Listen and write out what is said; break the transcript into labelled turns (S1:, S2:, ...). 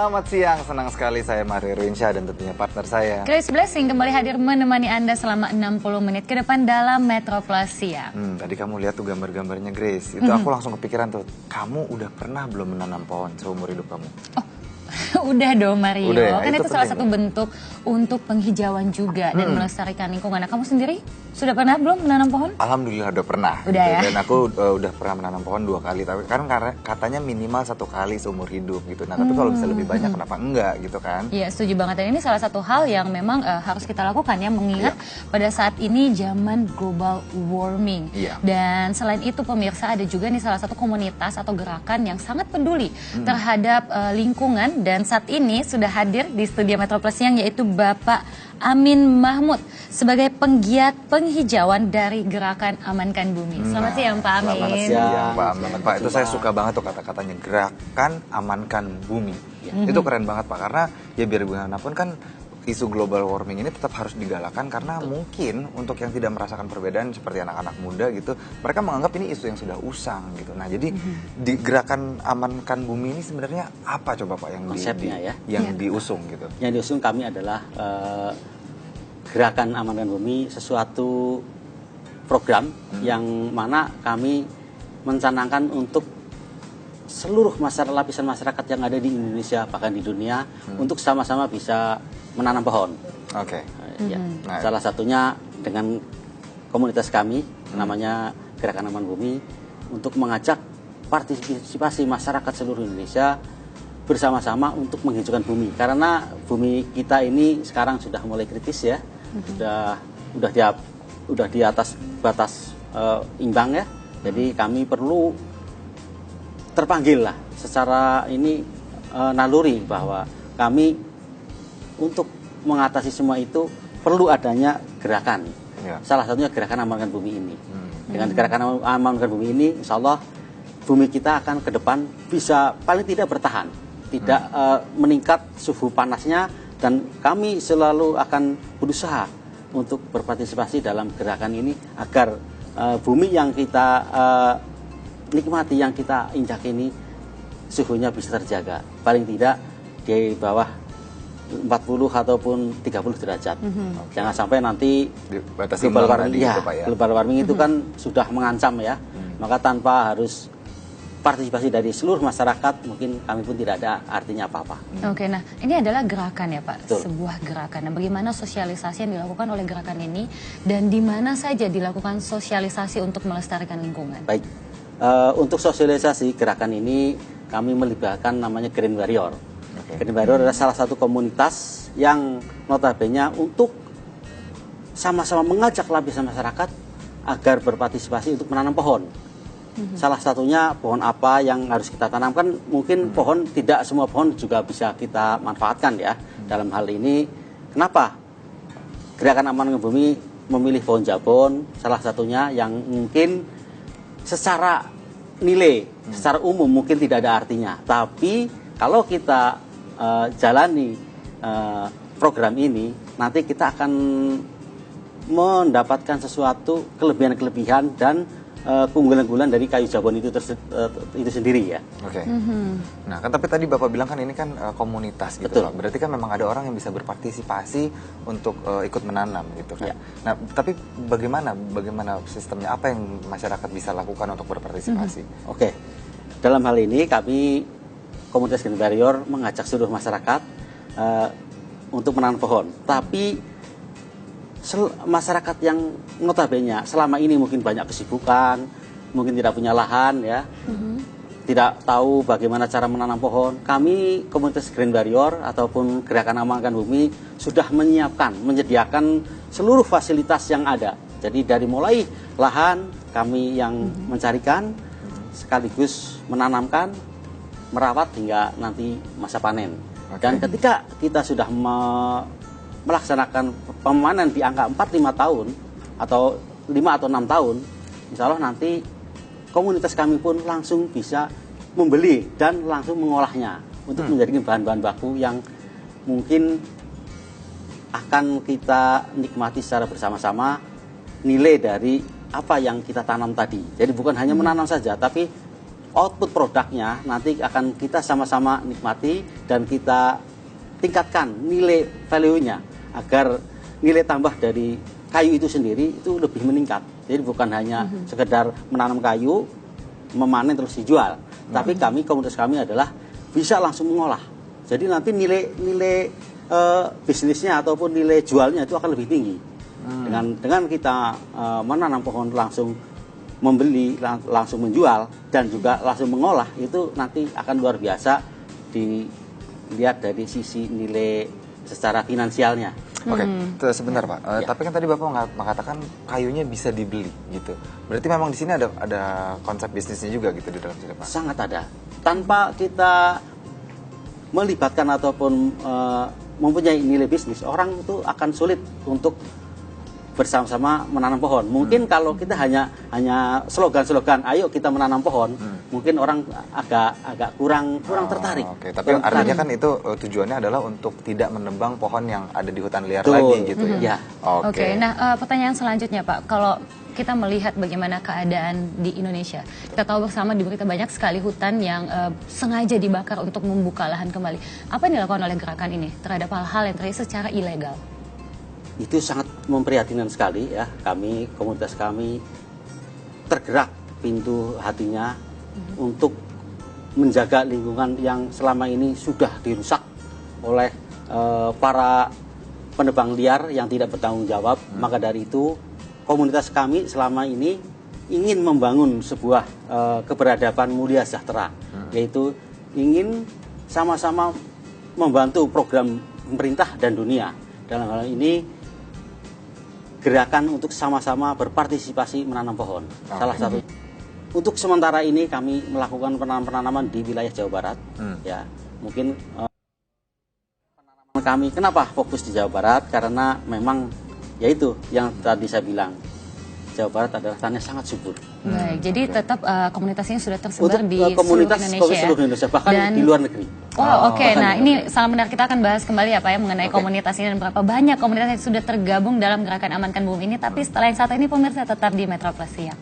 S1: Selamat siang, senang sekali saya Mario Irwinsyah dan tentunya partner saya
S2: Grace Blessing kembali hadir menemani Anda selama 60 menit ke depan dalam Metro Plus Siang.
S1: Tadi kamu lihat tuh gambar-gambarnya Grace, itu aku langsung kepikiran tuh, kamu udah pernah belum menanam pohon seumur hidup kamu?
S2: Udah dong Mario,
S1: Udah ya,
S2: kan itu salah
S1: penting,
S2: satu
S1: ya?
S2: bentuk untuk penghijauan juga dan melestarikan lingkungan. Nah, kamu sendiri sudah pernah belum menanam pohon?
S1: Alhamdulillah udah pernah.
S2: Udah ya?
S1: Dan aku udah pernah menanam pohon 2 kali, tapi kan karena katanya minimal 1 kali seumur hidup gitu. Nah tapi kalau bisa lebih banyak kenapa enggak gitu kan?
S2: Iya, setuju banget. Dan ini salah satu hal yang memang harus kita lakukan ya, mengingat pada saat ini zaman global warming.
S1: Iya.
S2: Dan selain itu pemirsa, ada juga nih salah satu komunitas atau gerakan yang sangat peduli terhadap lingkungan. Dan saat ini sudah hadir di studio Metro Plus Siang, yaitu Bapak Amin Mahmud sebagai penggiat penghijauan dari gerakan Amankan Bumi. Selamat siang Pak Amin.
S1: Selamat siang Pak Amin. Pak, itu saya suka banget tuh kata-katanya, gerakan amankan bumi. Itu keren banget Pak, karena ya biar bagaimanapun kan isu global warming ini tetap harus digalakan, karena mungkin untuk yang tidak merasakan perbedaan seperti anak-anak muda gitu, mereka menganggap ini isu yang sudah usang gitu. Nah jadi di gerakan amankan bumi ini sebenarnya apa coba Pak yang
S3: konsepnya
S1: yang diusung gitu?
S3: Yang diusung kami adalah gerakan amankan bumi, sesuatu program yang mana kami mencanangkan untuk seluruh lapisan masyarakat yang ada di Indonesia bahkan di dunia untuk sama-sama bisa menanam pohon.
S1: Oke.
S3: Ya. Salah satunya dengan komunitas kami namanya Gerakan Aman Bumi, untuk mengajak partisipasi masyarakat seluruh Indonesia bersama-sama untuk menghijaukan bumi, karena bumi kita ini sekarang sudah mulai kritis ya, udah di atas batas imbang ya. Jadi kami perlu terpanggil lah secara ini naluri bahwa kami untuk mengatasi semua itu perlu adanya gerakan. Salah satunya gerakan amankan bumi ini. Dengan gerakan amankan bumi ini, insya Allah bumi kita akan ke depan bisa paling tidak bertahan, tidak meningkat suhu panasnya, dan kami selalu akan berusaha untuk berpartisipasi dalam gerakan ini agar bumi yang kita nikmati, yang kita injak ini suhunya bisa terjaga, paling tidak di bawah 40 ataupun 30 derajat. Jangan sampai nanti global warming, global warming itu kan sudah mengancam ya. Maka tanpa harus partisipasi dari seluruh masyarakat, mungkin kami pun tidak ada artinya apa-apa.
S2: Oke, nah ini adalah gerakan ya Pak,
S3: Betul.
S2: sebuah gerakan. Nah, bagaimana sosialisasi yang dilakukan oleh gerakan ini dan di mana saja dilakukan sosialisasi untuk melestarikan lingkungan?
S3: Baik, untuk sosialisasi gerakan ini kami melibatkan namanya Green Warrior. Green Warrior adalah salah satu komunitas yang notabene untuk sama-sama mengajak lapisan masyarakat agar berpartisipasi untuk menanam pohon. Salah satunya pohon apa yang harus kita tanamkan, mungkin pohon, tidak semua pohon juga bisa kita manfaatkan ya. Dalam hal ini, kenapa Gerakan Amankan Bumi memilih pohon jabon, salah satunya yang mungkin secara nilai, secara umum mungkin tidak ada artinya. Tapi kalau kita jalani program ini, nanti kita akan mendapatkan sesuatu kelebihan-kelebihan dan keunggulan-keunggulan dari kayu jabon itu sendiri ya.
S1: Oke. Nah kan tapi tadi Bapak bilang kan ini kan komunitas gitu.
S3: Betul.
S1: Loh. Berarti kan memang ada orang yang bisa berpartisipasi untuk ikut menanam gitu kan.
S3: Ya.
S1: Nah tapi bagaimana sistemnya, apa yang masyarakat bisa lakukan untuk berpartisipasi?
S3: Oke. Dalam hal ini kami komunitas Green Warrior mengajak seluruh masyarakat untuk menanam pohon. Tapi masyarakat yang notabene selama ini mungkin banyak kesibukan, mungkin tidak punya lahan ya, tidak tahu bagaimana cara menanam pohon. Kami komunitas Green Warrior ataupun Gerakan Amankan Bumi sudah menyediakan seluruh fasilitas yang ada. Jadi dari mulai lahan kami yang mencarikan, sekaligus menanamkan, merawat hingga nanti masa panen. Dan ketika kita sudah melaksanakan pemanen di angka 4-5 tahun atau 5 atau 6 tahun, insya Allah nanti komunitas kami pun langsung bisa membeli dan langsung mengolahnya untuk menjadi bahan-bahan baku yang mungkin akan kita nikmati secara bersama-sama nilai dari apa yang kita tanam tadi. Jadi bukan hanya menanam saja, tapi output produknya nanti akan kita sama-sama nikmati dan kita tingkatkan nilai value-nya agar nilai tambah dari kayu itu sendiri itu lebih meningkat. Jadi bukan hanya sekedar menanam kayu, memanen terus dijual, tapi komunitas kami adalah bisa langsung mengolah. Jadi nanti nilai bisnisnya ataupun nilai jualnya itu akan lebih tinggi. Dengan kita menanam pohon langsung membeli, langsung menjual dan juga langsung mengolah, itu nanti akan luar biasa dilihat dari sisi nilai secara finansialnya.
S1: Oke, sebentar Pak. Tapi kan tadi Bapak mengatakan kayunya bisa dibeli gitu. Berarti memang di sini ada konsep bisnisnya juga gitu di dalam sini Pak?
S3: Sangat ada. Tanpa kita melibatkan ataupun mempunyai nilai bisnis, orang itu akan sulit untuk bersama-sama menanam pohon. Mungkin kalau kita hanya slogan-slogan, ayo kita menanam pohon, mungkin orang agak kurang tertarik.
S1: Oke, tapi artinya kan itu tujuannya adalah untuk tidak menebang pohon yang ada di hutan liar lagi gitu ya.
S2: Oke. Nah, pertanyaan selanjutnya Pak, kalau kita melihat bagaimana keadaan di Indonesia, kita tahu bersama di berita banyak sekali hutan yang sengaja dibakar untuk membuka lahan kembali. Apa yang dilakukan oleh gerakan ini terhadap hal-hal yang terjadi secara ilegal?
S3: Itu sangat memprihatinkan sekali ya. Komunitas kami tergerak pintu hatinya untuk menjaga lingkungan yang selama ini sudah dirusak oleh para penebang liar yang tidak bertanggung jawab. Maka dari itu komunitas kami selama ini ingin membangun sebuah keberadaban mulia sejahtera, yaitu ingin sama-sama membantu program pemerintah dan dunia. Dalam hal ini gerakan untuk sama-sama berpartisipasi menanam pohon. Salah satu. Untuk sementara ini kami melakukan penanaman di wilayah Jawa Barat. Ya, mungkin penanaman kami kenapa fokus di Jawa Barat? Karena memang yaitu yang tadi saya bilang, Jawa Barat adalah tanah sangat subur.
S2: Baik, jadi tetap komunitasnya sudah tersebar di
S3: komunitas
S2: seluruh Indonesia,
S3: bahkan
S2: dan
S3: di luar negeri.
S2: Oke. Nah ini sangat menarik, kita akan bahas kembali ya Pak ya mengenai komunitas ini dan berapa banyak komunitas yang sudah tergabung dalam gerakan Amankan Bumi ini. Tapi setelah yang satu ini pemirsa tetap di Metro Plus Siang.